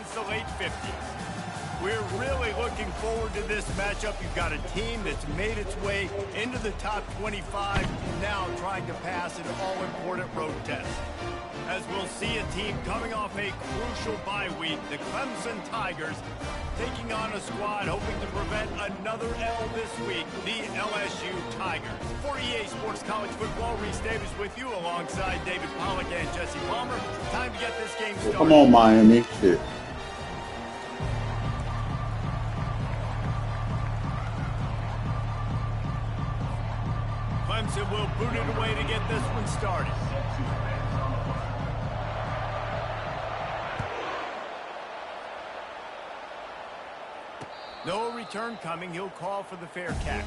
since the late 50s. We're really looking forward to this matchup. You've got a team that's made its way into the top 25, now trying to pass an all-important road test. As we'll see a team coming off a crucial bye week, the Clemson Tigers taking on a squad hoping to prevent another L this week, the LSU Tigers. For EA Sports College Football, Reese Davis with you alongside David Pollack and Jesse Palmer. Time to get this game started. Come on, Miami. Shit. Clemson will boot it away to get this one started. No return coming. He'll call for the fair catch.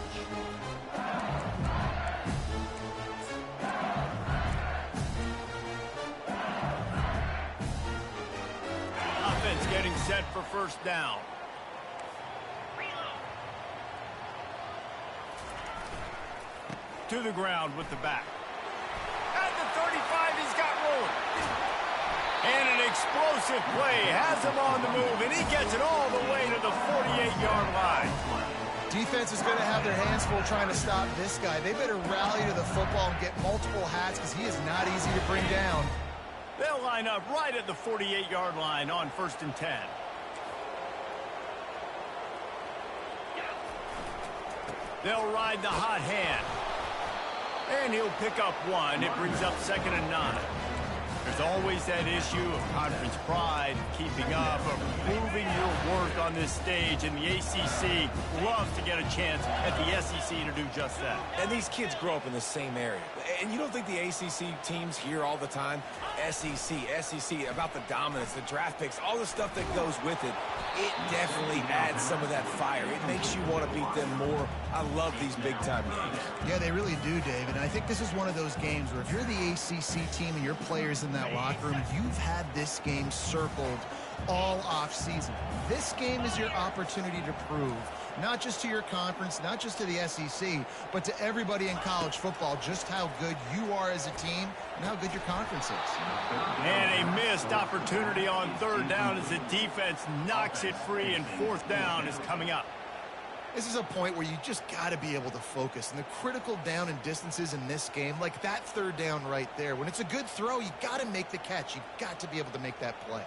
Offense getting set for first down. To the ground with the back. At the 35, he's got rolling. And an explosive play has him on the move, and he gets it all the way to the 48-yard line. Defense is going to have their hands full trying to stop this guy. They better rally to the football and get multiple hats because he is not easy to bring down. They'll line up right at the 48-yard line on 1st and 10. They'll ride the hot hand. And he'll pick up one. It brings up 2nd and 9. There's always that issue of conference pride, keeping up, of proving your worth on this stage, and the ACC loves to get a chance at the SEC to do just that. And these kids grow up in the same area. And you don't think the ACC teams hear all the time, SEC, about the dominance, the draft picks, all the stuff that goes with it. It definitely adds some of that fire. It makes you want to beat them more. I love these big-time games. Yeah, they really do, David. And I think this is one of those games where if you're the ACC team and your players in that locker room, you've had this game circled all off-season. This game is your opportunity to prove, not just to your conference, not just to the SEC, but to everybody in college football, just how good you are as a team and how good your conference is. And a missed opportunity on 3rd down as the defense knocks it free, and 4th down is coming up. This is a point where you just got to be able to focus. And the critical down and distances in this game, like that 3rd down right there, when it's a good throw, you got to make the catch. You got to be able to make that play.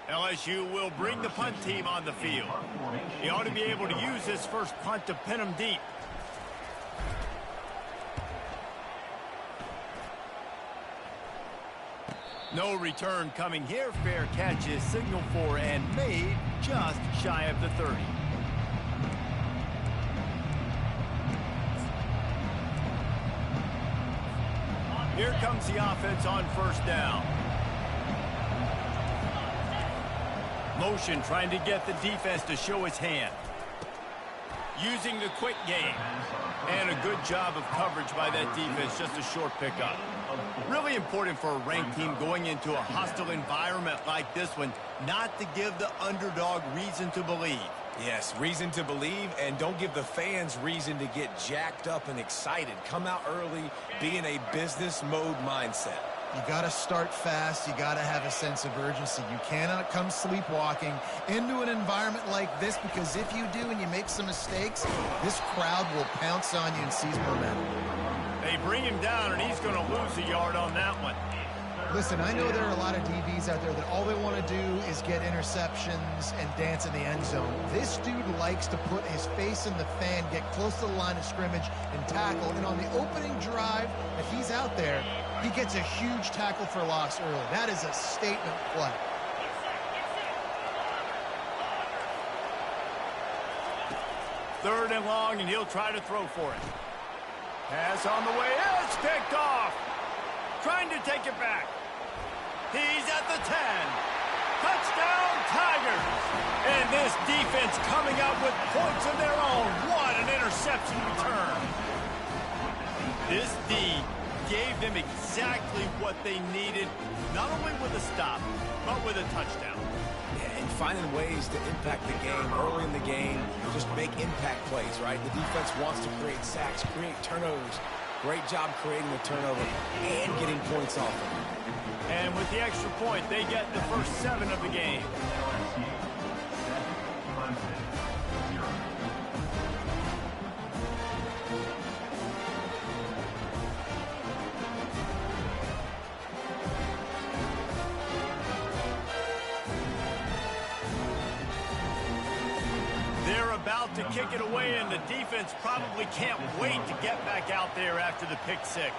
LSU will bring the punt team on the field. He ought to be able to use this first punt to pin him deep. No return coming here. Fair catch is signaled for and made just shy of the 30. Here comes the offense on 1st down. Motion trying to get the defense to show his hand. Using the quick game. And a good job of coverage by that defense, just a short pickup. Really important for a ranked team going into a hostile environment like this one, not to give the underdog reason to believe. Yes, reason to believe, and don't give the fans reason to get jacked up and excited. Come out early, be in a business mode mindset. You got to start fast. You got to have a sense of urgency. You cannot come sleepwalking into an environment like this, because if you do and you make some mistakes, this crowd will pounce on you and seize momentum. They bring him down, and he's going to lose a yard on that one. Listen, I know there are a lot of DBs out there that all they want to do is get interceptions and dance in the end zone. This dude likes to put his face in the fan, get close to the line of scrimmage, and tackle. And on the opening drive that he's out there, he gets a huge tackle for loss early. That is a statement play. Third and long, and he'll try to throw for it. Pass on the way. It's picked off. Trying to take it back. He's at the 10. Touchdown, Tigers. And this defense coming up with points of their own. What an interception return. This D gave them exactly what they needed, not only with a stop, but with a touchdown. And finding ways to impact the game early in the game, just make impact plays, right? The defense wants to create sacks, create turnovers. Great job creating a turnover and getting points off of it. And with the extra point, they get the first 7 of the game. about to kick it away, and the defense probably can't wait to get back out there after the pick six.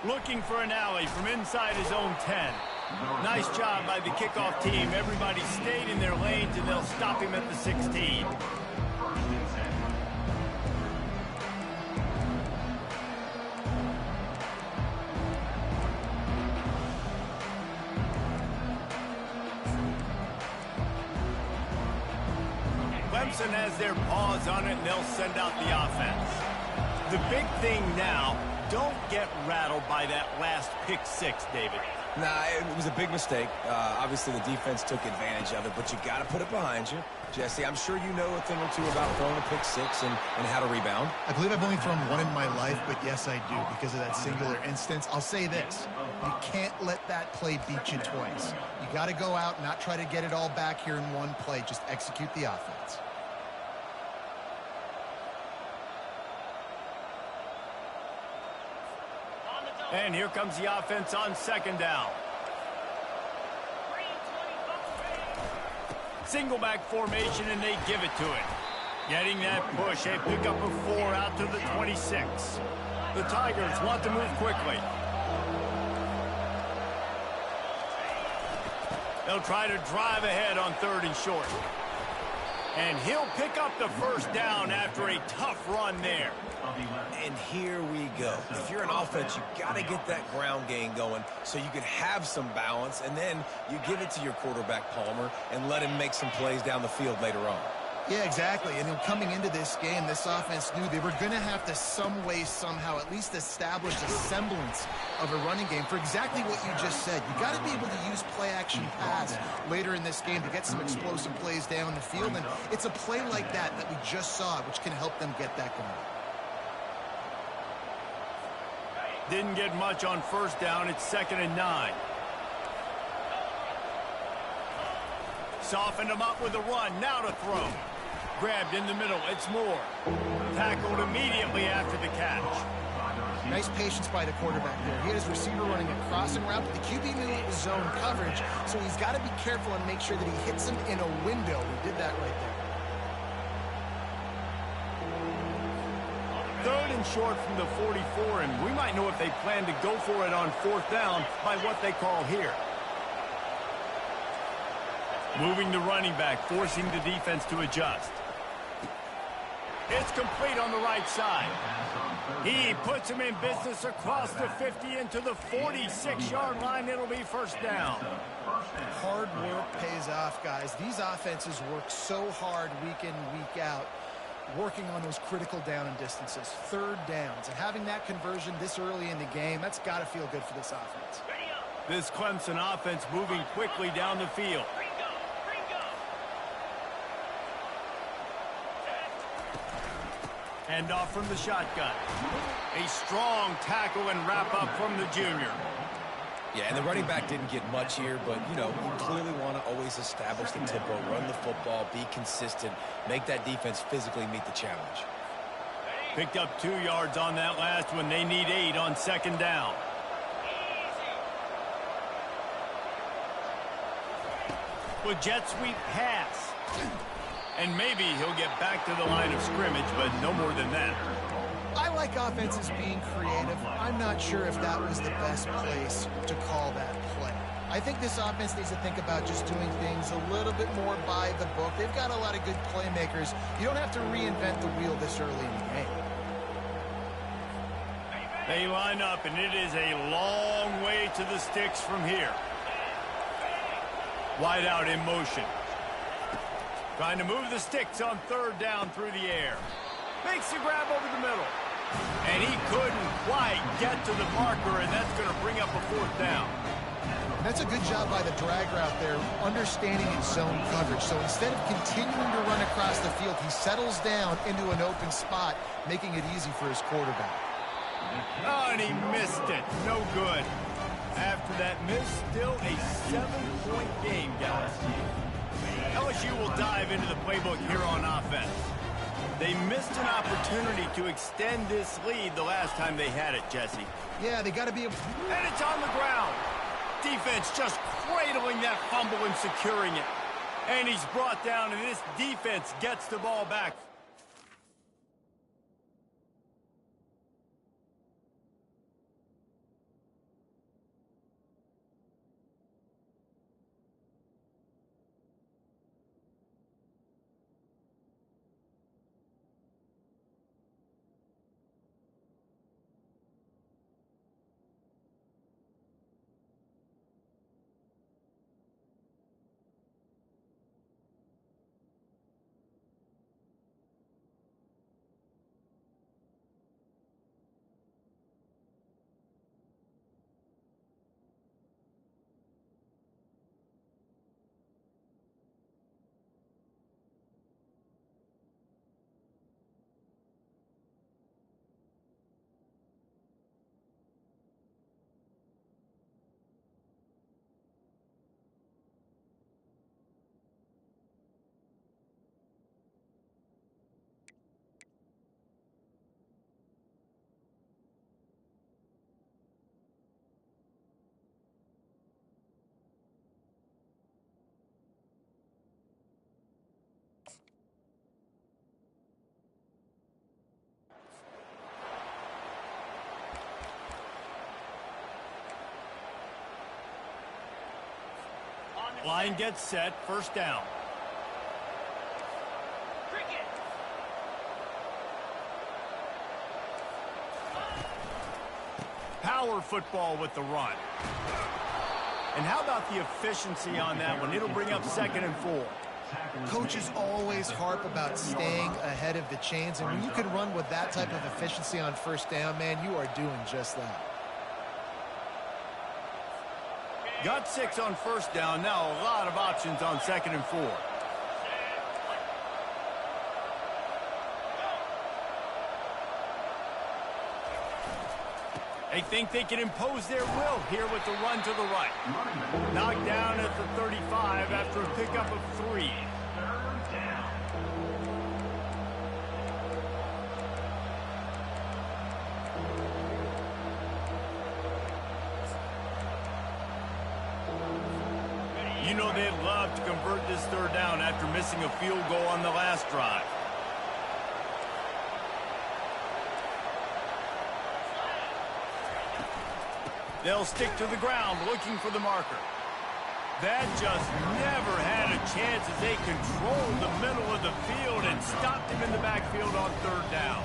Looking for an alley from inside his own 10. Nice job by the kickoff team. Everybody stayed in their lanes, and they'll stop him at the 16. Clemson has their paws on it, and they'll send out the offense. The big thing now, don't get rattled by that last pick six, David. Nah, it was a big mistake. Obviously, the defense took advantage of it, but you got to put it behind you. Jesse, I'm sure you know a thing or two about throwing a pick six and how to rebound. I believe I've only thrown one in my life, but yes, I do, because of that singular instance. I'll say this. You can't let that play beat you twice. You got to go out and not try to get it all back here in one play. Just execute the offense. And here comes the offense on second down. Single back formation, and they give it to it. Getting that push, they pick up a 4 out to the 26. The Tigers want to move quickly. They'll try to drive ahead on 3rd and short. And he'll pick up the first down after a tough run there. And here we go. If you're an offense, you got to get that ground game going so you can have some balance, and then you give it to your quarterback, Palmer, and let him make some plays down the field later on. Yeah, exactly. And coming into this game, this offense knew they were going to have to some way, somehow, at least establish a semblance of a running game for exactly what you just said. You got to be able to use play-action pass later in this game to get some explosive plays down the field. And it's a play like that we just saw, which can help them get that going. Didn't get much on first down. It's 2nd and 9. Softened him up with a run. Now to throw. Grabbed in the middle. It's Moore. Tackled immediately after the catch. Nice patience by the quarterback there. He had his receiver running a crossing route, but the QB knew it was zone coverage, so he's got to be careful and make sure that he hits him in a window. He did that right there. 3rd and short from the 44, and we might know if they plan to go for it on 4th down by what they call here. Moving the running back, forcing the defense to adjust. It's complete on the right side. He puts him in business across the 50 into the 46-yard line. It'll be first down. Hard work pays off, guys. These offenses work so hard week in, week out, working on those critical down and distances, 3rd downs, and having that conversion this early in the game, that's got to feel good for this offense. This Clemson offense moving quickly down the field. Hand off from the shotgun. A strong tackle and wrap up from the junior. Yeah, and the running back didn't get much here, but, you know, you clearly want to always establish the tempo, run the football, be consistent, make that defense physically meet the challenge. Picked up 2 yards on that last one. They need 8 on 2nd down. With jet sweep pass. And maybe he'll get back to the line of scrimmage, but no more than that. I like offenses being creative. I'm not sure if that was the best place to call that play. I think this offense needs to think about just doing things a little bit more by the book. They've got a lot of good playmakers. You don't have to reinvent the wheel this early in the game. They line up, and it is a long way to the sticks from here. Wide out in motion. Trying to move the sticks on 3rd down through the air. Makes the grab over the middle. And he couldn't quite get to the marker, and that's going to bring up a 4th down. That's a good job by the drag route there, understanding its zone coverage. So instead of continuing to run across the field, he settles down into an open spot, making it easy for his quarterback. Oh, and he missed it. No good. After that miss, still a 7-point game, guys. LSU will dive into the playbook here on offense. They missed an opportunity to extend this lead the last time they had it, Jesse. Yeah, they got to be able... And it's on the ground. defense just cradling that fumble and securing it. And he's brought down, and this defense gets the ball back. Line gets set, first down. Power football with the run. And how about the efficiency on that one? It'll bring up 2nd and 4. Coaches always harp about staying ahead of the chains, and when you can run with that type of efficiency on first down, man, you are doing just that. Got 6 on first down. Now a lot of options on 2nd and 4. They think they can impose their will here with the run to the right. Knocked down at the 35 after a pickup of 3. You know they'd love to convert this 3rd down after missing a field goal on the last drive. They'll stick to the ground looking for the marker. That just never had a chance as they controlled the middle of the field and stopped him in the backfield on 3rd down.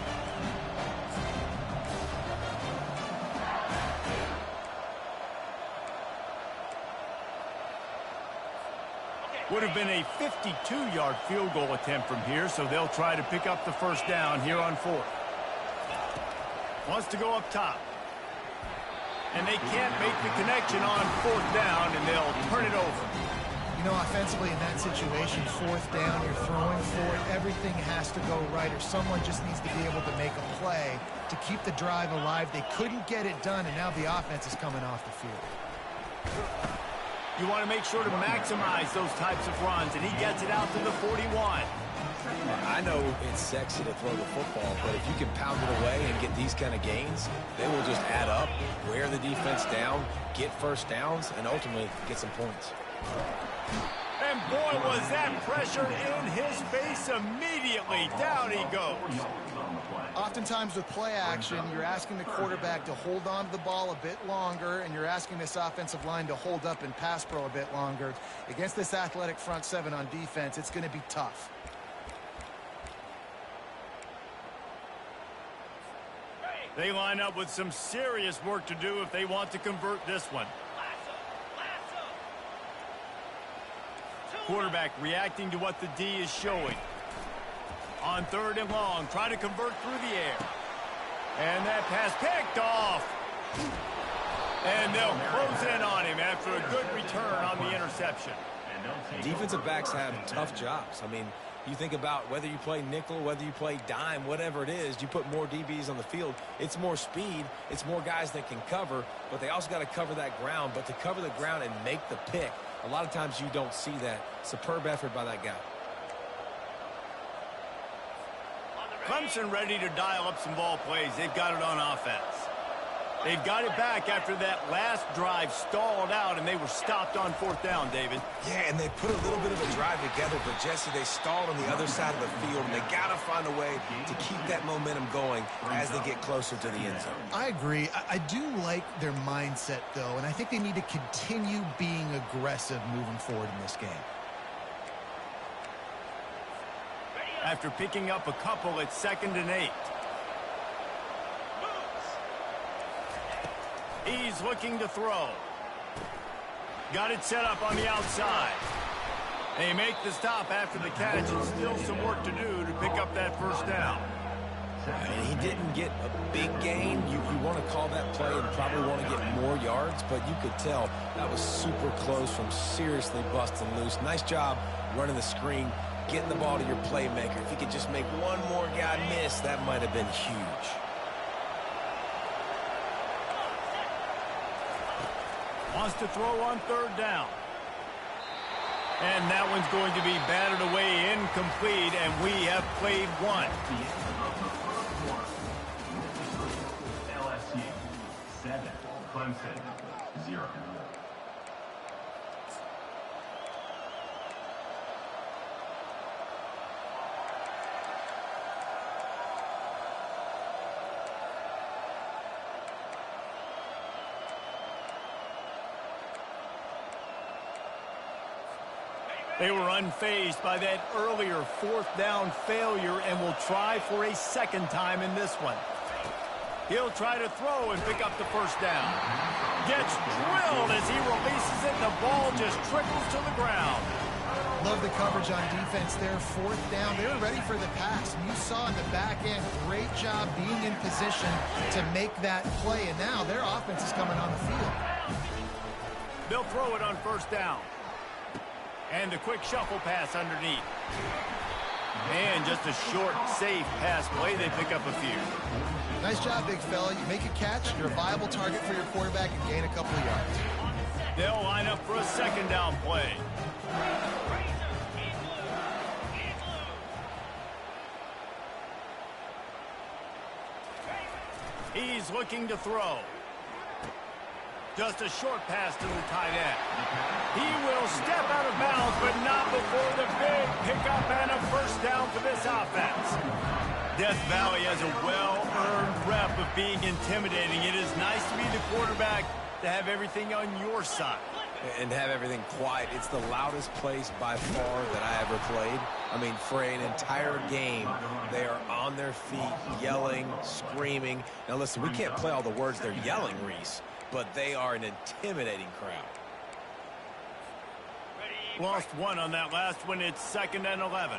Would have been a 52-yard field goal attempt from here, so they'll try to pick up the first down here on 4th. Wants to go up top. And they can't make the connection on 4th down, and they'll turn it over. You know, offensively in that situation, 4th down, you're throwing for it. Everything has to go right, or someone just needs to be able to make a play to keep the drive alive. They couldn't get it done, and now the offense is coming off the field. You want to make sure to maximize those types of runs, and he gets it out to the 41. I know it's sexy to throw the football, but if you can pound it away and get these kind of gains, they will just add up, wear the defense down, get first downs, and ultimately get some points. And boy, was that pressure in his face immediately. Down he goes. Oftentimes with play action, you're asking the quarterback to hold on to the ball a bit longer, and you're asking this offensive line to hold up and pass pro a bit longer. Against this athletic front 7 on defense, it's going to be tough. They line up with some serious work to do if they want to convert this one. Quarterback reacting to what the D is showing. On 3rd and long, try to convert through the air. And that pass picked off. And they'll close in on him after a good return on the interception. Defensive backs have tough jobs. I mean, you think about whether you play nickel, whether you play dime, whatever it is, you put more DBs on the field. It's more speed. It's more guys that can cover, but they also got to cover that ground. But to cover the ground and make the pick, a lot of times you don't see that. Superb effort by that guy. Clemson ready to dial up some ball plays. They've got it on offense. They've got it back after that last drive stalled out, and they were stopped on 4th down, David. Yeah, and they put a little bit of a drive together, but, Jesse, they stalled on the other side of the field, and they got to find a way to keep that momentum going as they get closer to the end zone. I agree. I do like their mindset, though, and I think they need to continue being aggressive moving forward in this game. After picking up a couple, it's 2nd and 8. He's looking to throw. Got it set up on the outside. They make the stop after the catch, and still some work to do to pick up that 1st down. And he didn't get a big gain. You want to call that play and probably want to get more yards, but you could tell that was super close from seriously busting loose. Nice job running the screen, getting the ball to your playmaker. If he could just make one more guy miss, that might have been huge. Wants to throw on 3rd down. And that one's going to be batted away, incomplete, and we have played one. LSU 7, Clemson 0. They were unfazed by that earlier 4th down failure and will try for a 2nd time in this one. He'll try to throw and pick up the 1st down. Gets drilled as he releases it. The ball just trickles to the ground. Love the coverage on defense there. 4th down. They were ready for the pass. And you saw in the back end, great job being in position to make that play. And now their offense is coming on the field. They'll throw it on 1st down. And a quick shuffle pass underneath. And just a short, safe pass play. They pick up a few. Nice job, big fella. You make a catch, you're a viable target for your quarterback and gain a couple of yards. They'll line up for a 2nd down play. He's looking to throw. Just a short pass to the tight end. He will step out of bounds, but not before the big pickup and a 1st down for this offense. Death Valley has a well-earned rep of being intimidating. It is nice to be the quarterback, to have everything on your side. And have everything quiet. It's the loudest place by far that I ever played. I mean, for an entire game, they are on their feet, yelling, screaming. Now, listen, we can't play all the words they're yelling, Reese, but they are an intimidating crowd. Lost one on that last one. It's 2nd and 11.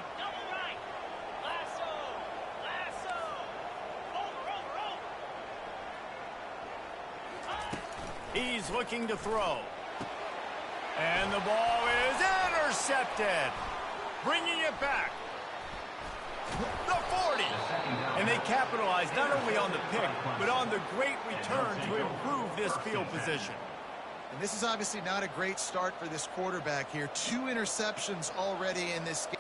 He's looking to throw. And the ball is intercepted. Bringing it back. The 40. And they capitalize not only on the pick, but on the great return to improve this field position. And this is obviously not a great start for this quarterback here. 2 interceptions already in this game.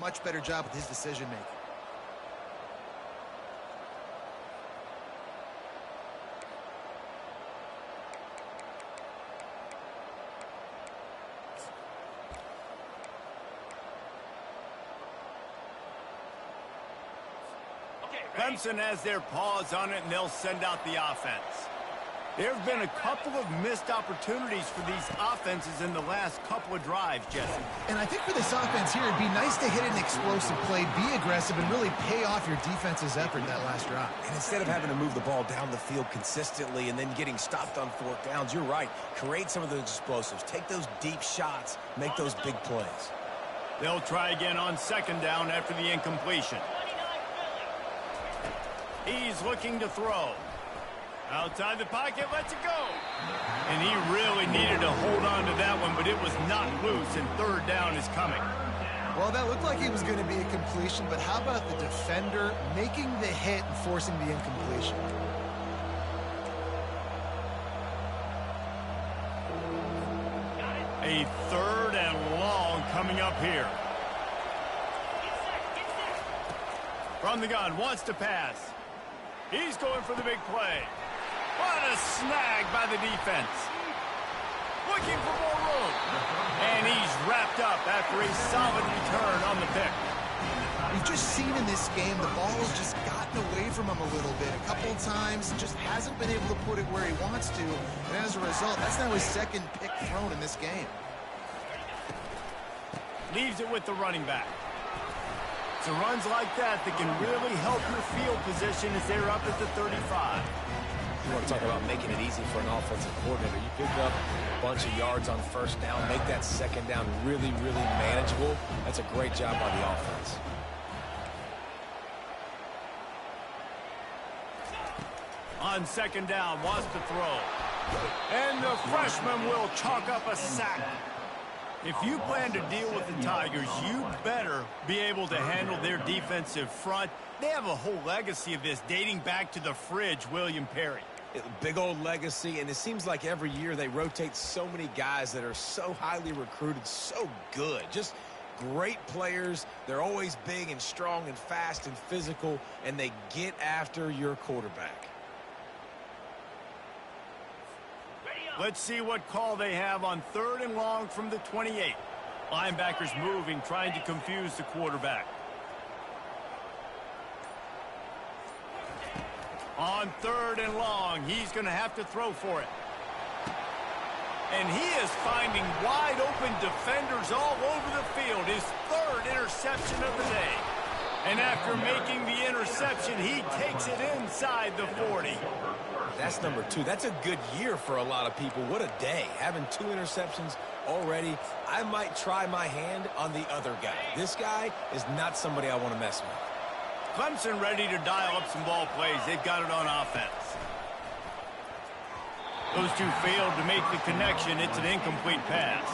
Much better job with his decision making. Clemson has their paws on it, and they'll send out the offense. There have been a couple of missed opportunities for these offenses in the last couple of drives, Jesse. And I think for this offense here, it'd be nice to hit an explosive play, be aggressive, and really pay off your defense's effort that last drive. And instead of having to move the ball down the field consistently and then getting stopped on 4th downs, you're right. Create some of those explosives. Take those deep shots. Make those big plays. They'll try again on 2nd down after the incompletion. He's looking to throw. Outside the pocket, lets it go. And he really needed to hold on to that one, but it was not loose, and third down is coming. Well, that looked like it was going to be a completion, but how about the defender making the hit and forcing the incompletion? A third and long coming up here. From the gun, wants to pass. He's going for the big play. What a snag by the defense. Looking for more room. And he's wrapped up after a solid return on the pick. We've just seen in this game the ball has just gotten away from him a little bit. A couple of times, just hasn't been able to put it where he wants to. And as a result, that's now his second pick thrown in this game. Leaves it with the running back. It's runs like that can really help your field position as they're up at the 35. You want to talk about making it easy for an offensive coordinator. You pick up a bunch of yards on first down, make that second down really, really manageable. That's a great job by the offense. On second down, wants to throw. And the freshman will chalk up a sack. If you plan to deal with the Tigers, you better be able to handle their defensive front. They have a whole legacy of this dating back to the fridge, William Perry. Big old legacy, and it seems like every year they rotate so many guys that are so highly recruited, so good. Just great players. They're always big and strong and fast and physical, and they get after your quarterback. Let's see what call they have on third and long from the 28. Linebackers moving, trying to confuse the quarterback. On third and long, he's going to have to throw for it. And he is finding wide open defenders all over the field. His third interception of the day. And after making the interception, he takes it inside the 40. That's number 2. That's a good year for a lot of people. What a day. Having 2 interceptions already. I might try my hand on the other guy. This guy is not somebody I want to mess with. Clemson ready to dial up some ball plays. They've got it on offense. Those two failed to make the connection. It's an incomplete pass.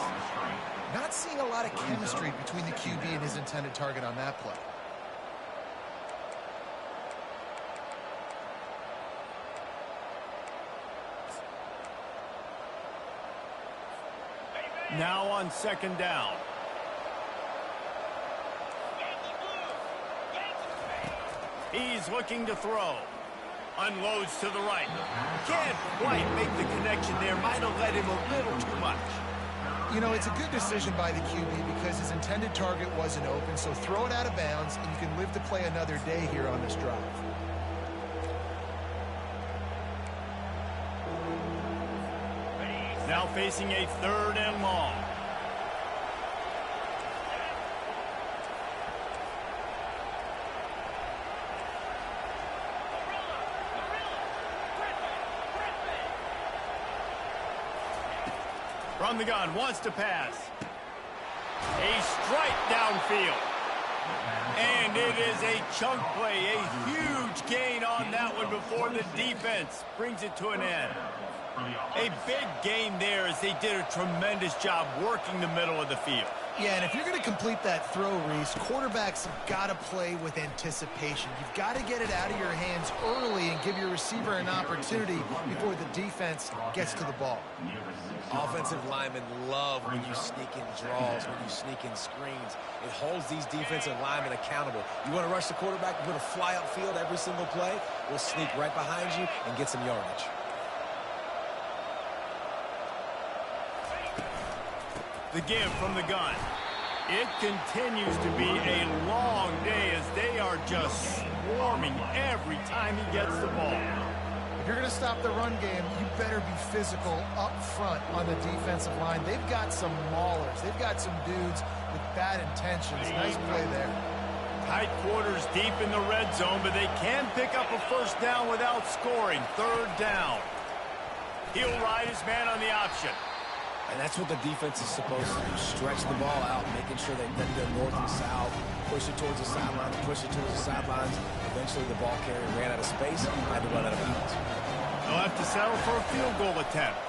Not seeing a lot of chemistry between the QB and his intended target on that play. Now on second down. He's looking to throw. Unloads to the right. Can't quite make the connection there. Might have led him a little too much. You know, it's a good decision by the QB because his intended target wasn't open, so throw it out of bounds, and you can live to play another day here on this drive. Now facing a third and long. From the gun, wants to pass. A strike downfield. And it is a chunk play, a huge gain on that one before the defense brings it to an end. A big gain there as they did a tremendous job working the middle of the field. Yeah, and if you're going to complete that throw, Reese, quarterbacks have got to play with anticipation. You've got to get it out of your hands early and give your receiver an opportunity before the defense gets to the ball. Offensive linemen love when you sneak in draws, when you sneak in screens. It holds these defensive linemen accountable. You want to rush the quarterback, you want to fly upfield every single play, we'll sneak right behind you and get some yardage. The give from the gun. It continues to be a long day as they are just swarming every time he gets the ball. If you're going to stop the run game, you better be physical up front on the defensive line. They've got some maulers. They've got some dudes with bad intentions. Nice play there. Tight quarters deep in the red zone, but they can pick up a first down without scoring. Third down. He'll ride his man on the option. And that's what the defense is supposed to do. Stretch the ball out, making sure they then go north and south, push it towards the sidelines, push it towards the sidelines. Eventually the ball carrier ran out of space and had to run out of bounds. They'll have to settle for a field goal attempt.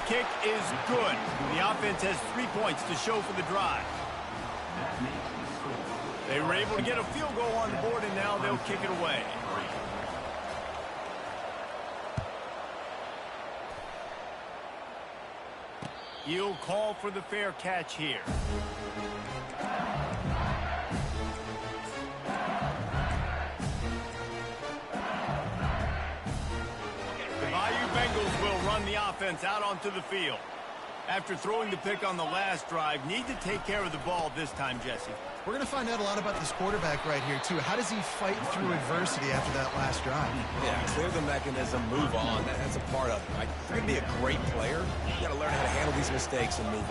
Kick is good. The offense has 3 points to show for the drive. They were able to get a field goal on the board, and now they'll kick it away. He'll call for the fair catch here. Bengals will run the offense out onto the field. After throwing the pick on the last drive, need to take care of the ball this time, Jesse. We're going to find out a lot about this quarterback right here, too. How does he fight through adversity after that last drive? Yeah, clear the mechanism, move on. That's a part of it, right? If you're going to be a great player, you got to learn how to handle these mistakes and move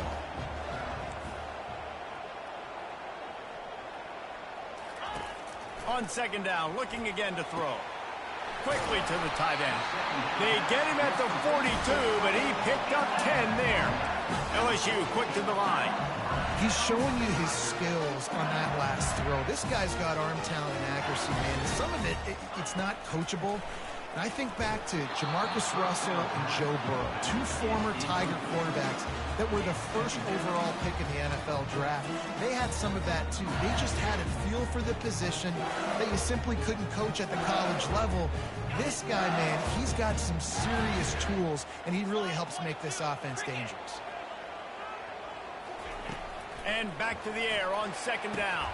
on. On second down, looking again to throw. Quickly to the tight end. They get him at the 42, but he picked up 10 there. LSU quick to the line. He's showing you his skills on that last throw. This guy's got arm talent and accuracy, man. Some of it's not coachable. And I think back to Jamarcus Russell and Joe Burrow, two former Tiger quarterbacks that were the first overall pick in the NFL draft. They had some of that, too. They just had a feel for the position that you simply couldn't coach at the college level. This guy, man, he's got some serious tools, and he really helps make this offense dangerous. And back to the air on second down.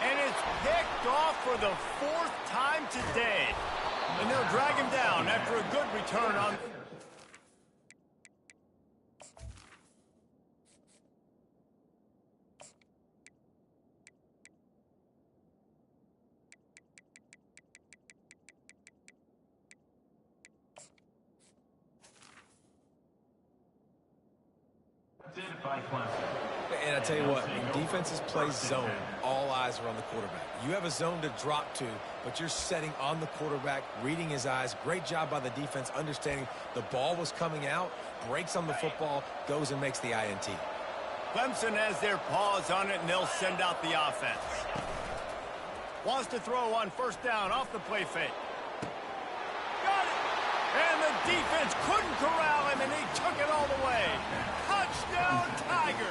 And it's picked off for the 4th time today. And they'll drag him down after a good return on... And I tell you what, when defenses play zone, all eyes are on the quarterback. You have a zone to drop to, but you're setting on the quarterback, reading his eyes. Great job by the defense, understanding the ball was coming out, breaks on the football, goes and makes the INT. Clemson has their paws on it, and they'll send out the offense. Wants to throw on first down off the play fake. Got it! And the defense couldn't corral him, and he took it all the way. Touchdown, Tigers!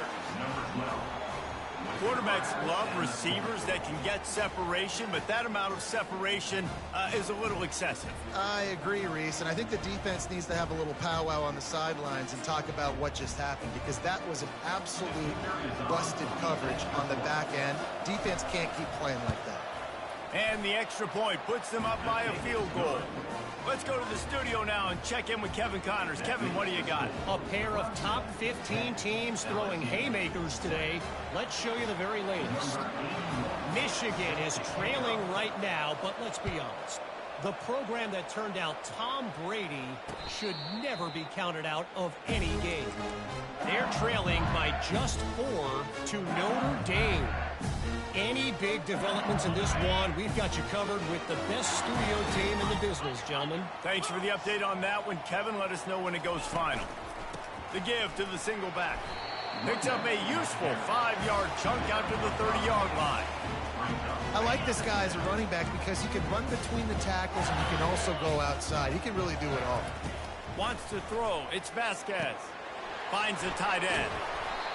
Quarterbacks love receivers that can get separation, but that amount of separation is a little excessive. I agree, Reese, and I think the defense needs to have a little powwow on the sidelines and talk about what just happened, because that was an absolute busted coverage on the back end. Defense can't keep playing like that. And the extra point puts them up by a field goal. Let's go to the studio now and check in with Kevin Connors. Kevin, what do you got? A pair of top 15 teams throwing haymakers today. Let's show you the very latest. Michigan is trailing right now, but let's be honest. The program that turned out Tom Brady should never be counted out of any game. They're trailing by just 4 to Notre Dame. Any big developments in this one, we've got you covered with the best studio team in the business, gentlemen. Thanks for the update on that one, Kevin. Let us know when it goes final. The give to the single back. Picks up a useful 5-yard chunk out to the 30-yard line. I like this guy as a running back because he can run between the tackles and he can also go outside. He can really do it all. Wants to throw. It's Vasquez. Finds the tight end.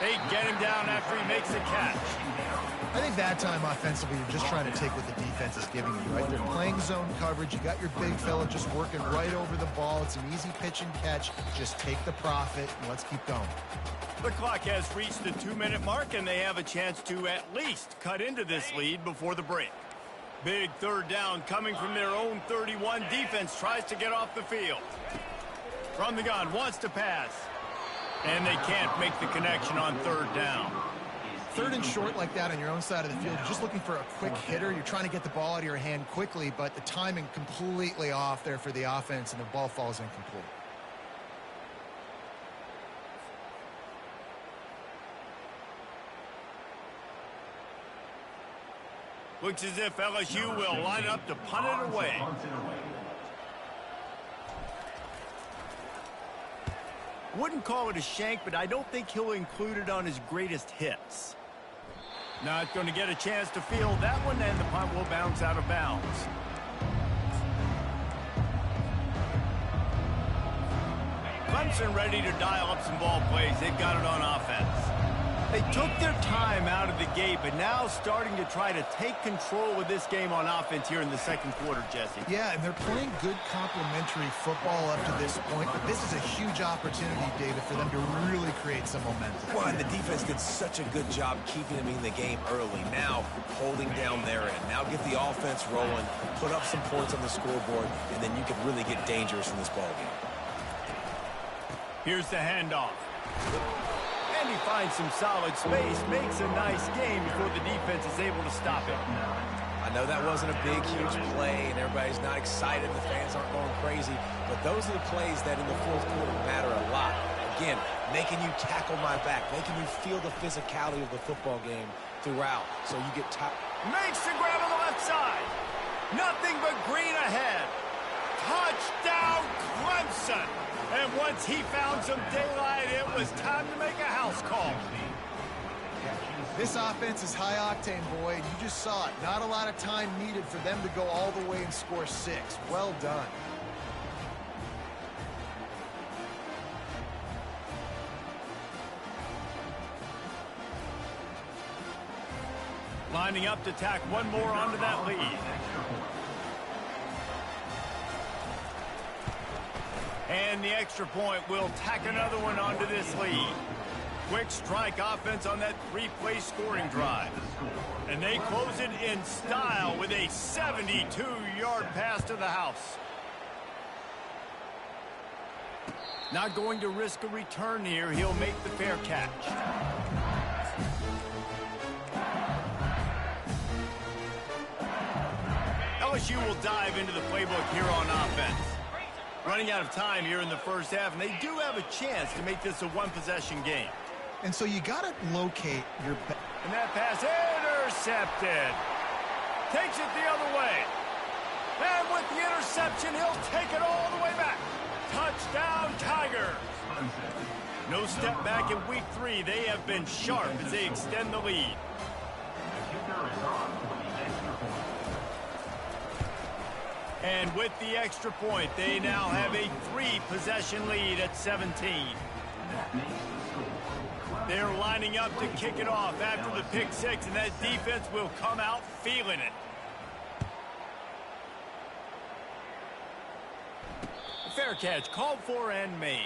They get him down after he makes a catch. I think that time offensively, you're just trying to take what the defense is giving you, right? They're playing zone coverage. You got your big fella just working right over the ball. It's an easy pitch and catch. Just take the profit and let's keep going. The clock has reached the 2-minute mark, and they have a chance to at least cut into this lead before the break. Big third down coming from their own 31. Defense tries to get off the field. From the gun, wants to pass. And they can't make the connection on third down. Third and short like that on your own side of the field, you're just looking for a quick hitter. You're trying to get the ball out of your hand quickly, but the timing completely off there for the offense, and the ball falls incomplete. Looks as if LSU will line up to punt it away. Wouldn't call it a shank, but I don't think he'll include it on his greatest hits. Not going to get a chance to field that one, and the punt will bounce out of bounds. Clemson ready to dial up some ball plays. They've got it on offense. They took their time out of the gate, but now starting to try to take control of this game on offense here in the second quarter, Jesse. Yeah, and they're playing good complementary football up to this point, but this is a huge opportunity, David, for them to really create some momentum. Well, and the defense did such a good job keeping them in the game early. Now, holding down their end. Now get the offense rolling, put up some points on the scoreboard, and then you can really get dangerous in this ballgame. Here's the handoff. And he finds some solid space, makes a nice game before the defense is able to stop it. I know that wasn't a big, huge play, and everybody's not excited. The fans aren't going crazy. But those are the plays that in the fourth quarter matter a lot. Again, making you tackle my back, making you feel the physicality of the football game throughout. So you get top. Makes the grab on the left side. Nothing but green ahead. Touchdown, Clemson. And once he found some daylight, it was time to make a house call. This offense is high octane, boy, and you just saw it. Not a lot of time needed for them to go all the way and score 6. Well done. Lining up to tack one more onto that lead. And the extra point will tack another one onto this lead. Quick strike offense on that 3-play scoring drive. And they close it in style with a 72-yard pass to the house. Not going to risk a return here. He'll make the fair catch. LSU will dive into the playbook here on offense. Running out of time here in the first half, and they do have a chance to make this a one-possession game. And so you got to locate your... And that pass intercepted. Takes it the other way. And with the interception, he'll take it all the way back. Touchdown, Tigers. No step back in week 3. They have been sharp as they extend the lead. And with the extra point, they now have a 3-possession lead at 17. They're lining up to kick it off after the pick 6, and that defense will come out feeling it. Fair catch called for and made.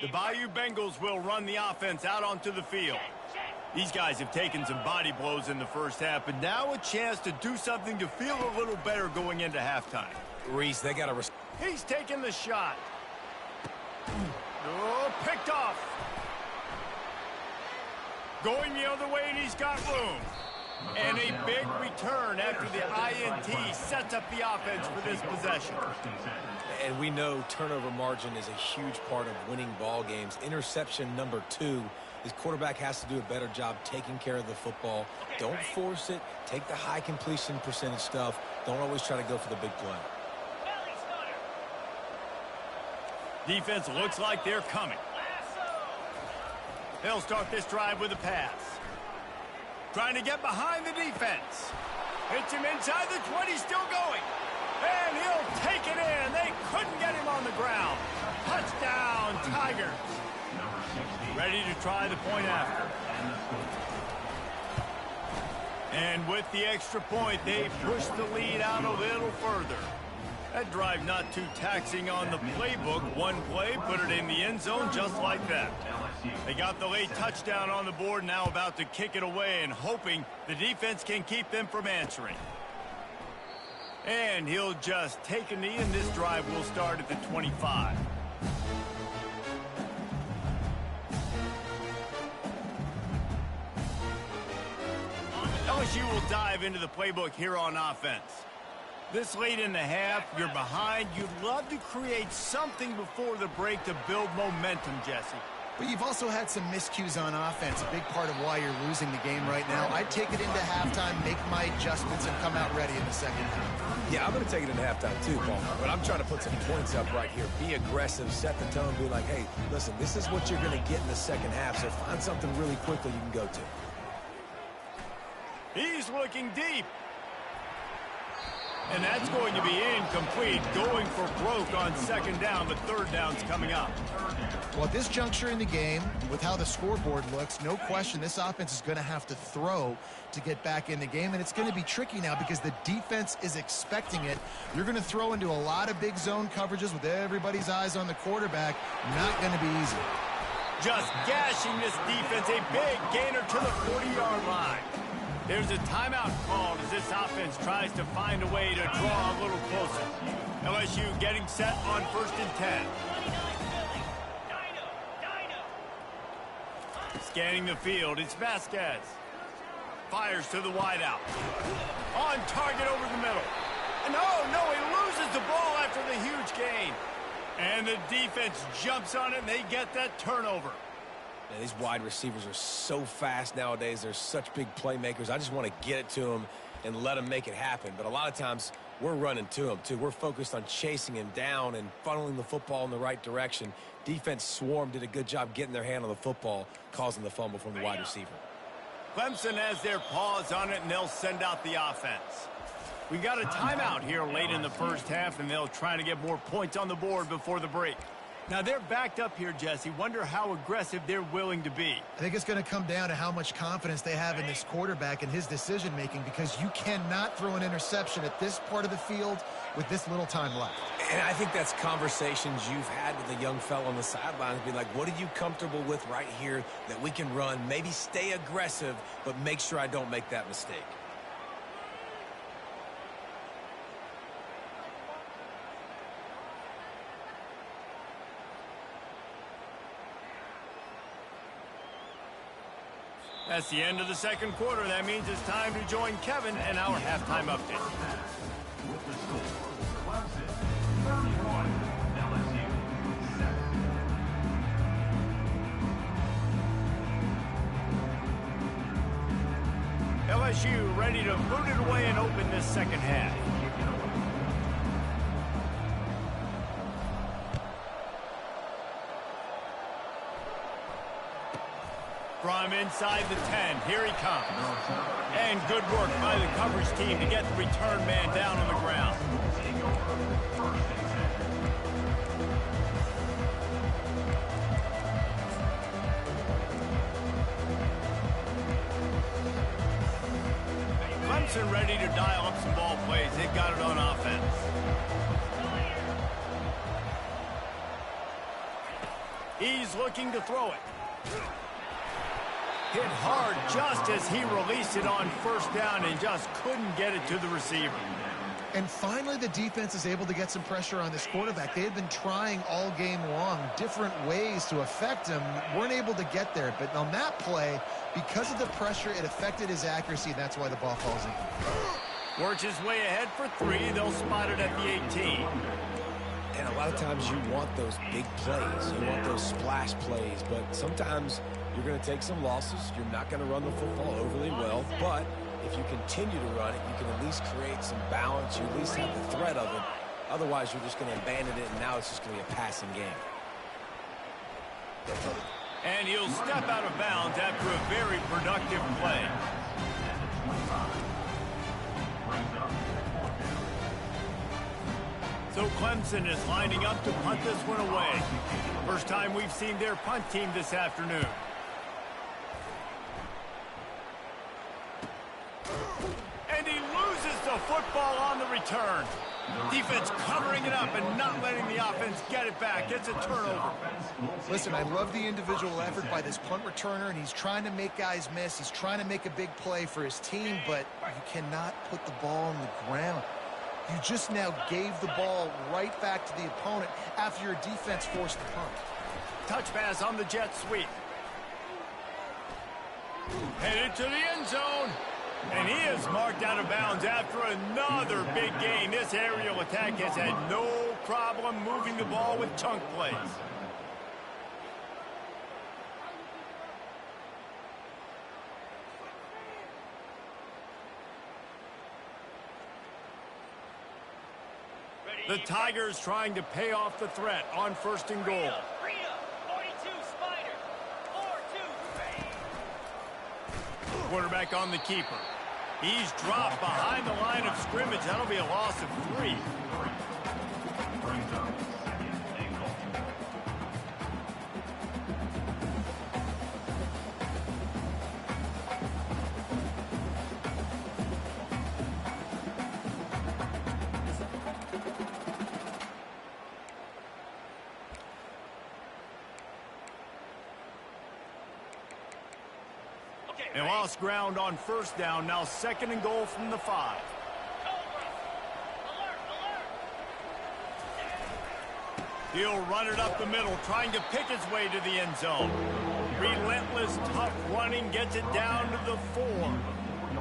The Bayou Bengals will run the offense out onto the field. These guys have taken some body blows in the first half, but now a chance to do something to feel a little better going into halftime. Reese, they got to... He's taking the shot. Oh, picked off. Going the other way, and he's got room. And a big return after the INT sets up the offense for this possession. And we know turnover margin is a huge part of winning ball games. Interception number 2. His quarterback has to do a better job taking care of the football. Don't force it. Take the high completion percentage stuff. Don't always try to go for the big play. Defense looks like they're coming. They'll start this drive with a pass. Trying to get behind the defense. Hits him inside the 20, still going. And he'll take it in. They couldn't get him on the ground. Touchdown, Tigers. Ready to try the point after. And with the extra point, they push the lead out a little further. That drive not too taxing on the playbook. One play, put it in the end zone just like that. They got the late touchdown on the board, now about to kick it away and hoping the defense can keep them from answering. And he'll just take a knee, and this drive will start at the 25. LSU will dive into the playbook here on offense. This late in the half, you're behind. You'd love to create something before the break to build momentum, Jesse. But you've also had some miscues on offense, a big part of why you're losing the game right now. I'd take it into halftime, make my adjustments, and come out ready in the second half. Yeah, I'm going to take it into halftime too, Paul. But I'm trying to put some points up right here. Be aggressive, set the tone, be like, hey, listen, this is what you're going to get in the second half, so find something really quickly you can go to. He's looking deep. And that's going to be incomplete, going for broke on second down, but third down's coming up. Well, at this juncture in the game, with how the scoreboard looks, no question this offense is going to have to throw to get back in the game, and it's going to be tricky now because the defense is expecting it. You're going to throw into a lot of big zone coverages with everybody's eyes on the quarterback. Not going to be easy. Just gashing this defense, a big gainer to the 40-yard line. There's a timeout called as this offense tries to find a way to draw a little closer. LSU getting set on 1st and 10. Scanning the field, it's Vasquez. Fires to the wideout. On target over the middle. And oh no, he loses the ball after the huge gain. And the defense jumps on it and they get that turnover. Man, these wide receivers are so fast nowadays. They're such big playmakers. I just want to get it to them and let them make it happen. But a lot of times, we're running to them, too. We're focused on chasing him down and funneling the football in the right direction. Defense swarm did a good job getting their hand on the football, causing the fumble from the wide receiver. Clemson has their paws on it, and they'll send out the offense. We got a timeout here late in the first half, and they'll try to get more points on the board before the break. Now, they're backed up here, Jesse. Wonder how aggressive they're willing to be. I think it's going to come down to how much confidence they have in this quarterback and his decision-making, because you cannot throw an interception at this part of the field with this little time left. And I think that's conversations you've had with a young fellow on the sidelines. Be like, what are you comfortable with right here that we can run? Maybe stay aggressive, but make sure I don't make that mistake. That's the end of the second quarter. That means it's time to join Kevin and our halftime update. With the score, Clemson 31, LSU 7. LSU ready to boot it away and open this second half. From inside the 10, here he comes. And good work by the coverage team to get the return man down on the ground. Clemson ready to dial up some ball plays. They got it on offense. He's looking to throw it. Hit hard just as he released it on first down and just couldn't get it to the receiver. And finally, the defense is able to get some pressure on this quarterback. They had been trying all game long different ways to affect him. Weren't able to get there. But on that play, because of the pressure, it affected his accuracy. And that's why the ball falls in. Works his way ahead for 3. They'll spot it at the 18. And a lot of times you want those big plays. You want those splash plays. But sometimes you're going to take some losses. You're not going to run the football overly well. But if you continue to run it, you can at least create some balance. You at least have the threat of it. Otherwise, you're just going to abandon it, and now it's just going to be a passing game. And he'll step out of bounds after a very productive play. So Clemson is lining up to punt this one away. First time we've seen their punt team this afternoon. And he loses the football on the return. Defense covering it up and not letting the offense get it back. Gets a turnover. Listen, I love the individual effort by this punt returner, and he's trying to make guys miss. He's trying to make a big play for his team, but you cannot put the ball on the ground. You just now gave the ball right back to the opponent after your defense forced the punt. Touch pass on the jet sweep. Headed to the end zone. And he is marked out of bounds after another big gain. This aerial attack has had no problem moving the ball with chunk plays. The Tigers trying to pay off the threat on 1st and goal. Quarterback on the keeper. He's dropped behind the line of scrimmage. That'll be a loss of 3. Brings up 2nd and goal. They lost ground on 1st down. Now 2nd and goal from the 5. He'll run it up the middle, trying to pick his way to the end zone. Relentless, tough running, gets it down to the 4.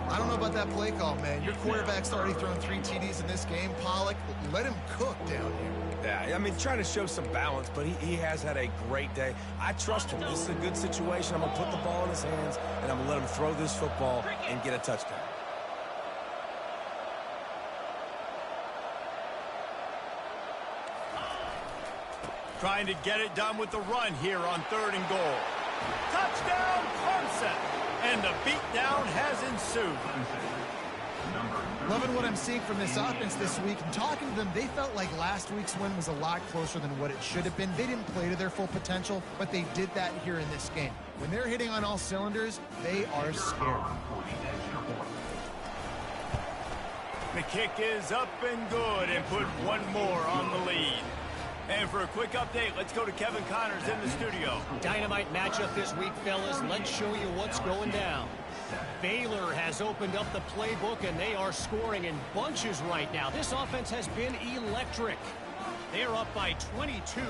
I don't know about that play call, man. Your quarterback's already thrown 3 TDs in this game. Pollock, let him cook down here. Yeah, I mean, trying to show some balance, but he has had a great day. I trust him. This is a good situation. I'm going to put the ball in his hands, and I'm going to let him throw this football and get a touchdown. Trying to get it done with the run here on 3rd and goal. Touchdown, Clemson! And the beatdown has ensued. Loving what I'm seeing from this offense this week. And talking to them, they felt like last week's win was a lot closer than what it should have been. They didn't play to their full potential, but they did that here in this game. When they're hitting on all cylinders, they are scared. The kick is up and good and put one more on the lead. And for a quick update, let's go to Kevin Connors in the studio. Dynamite matchup this week, fellas. Let's show you what's going down. Baylor has opened up the playbook, and they are scoring in bunches right now. This offense has been electric. They're up by 22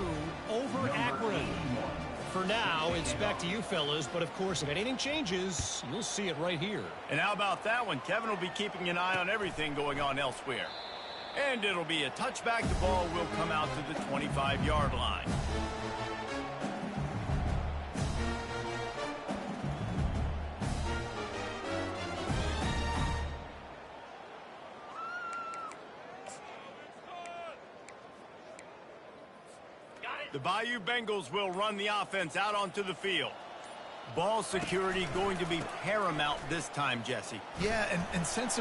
over Akron. For now, it's back to you, fellas. But, of course, if anything changes, you'll see it right here. And how about that one? Kevin will be keeping an eye on everything going on elsewhere. And it'll be a touchback. The ball will come out to the 25-yard line. The Bayou Bengals will run the offense out onto the field. Ball security going to be paramount this time, Jesse. Yeah, and since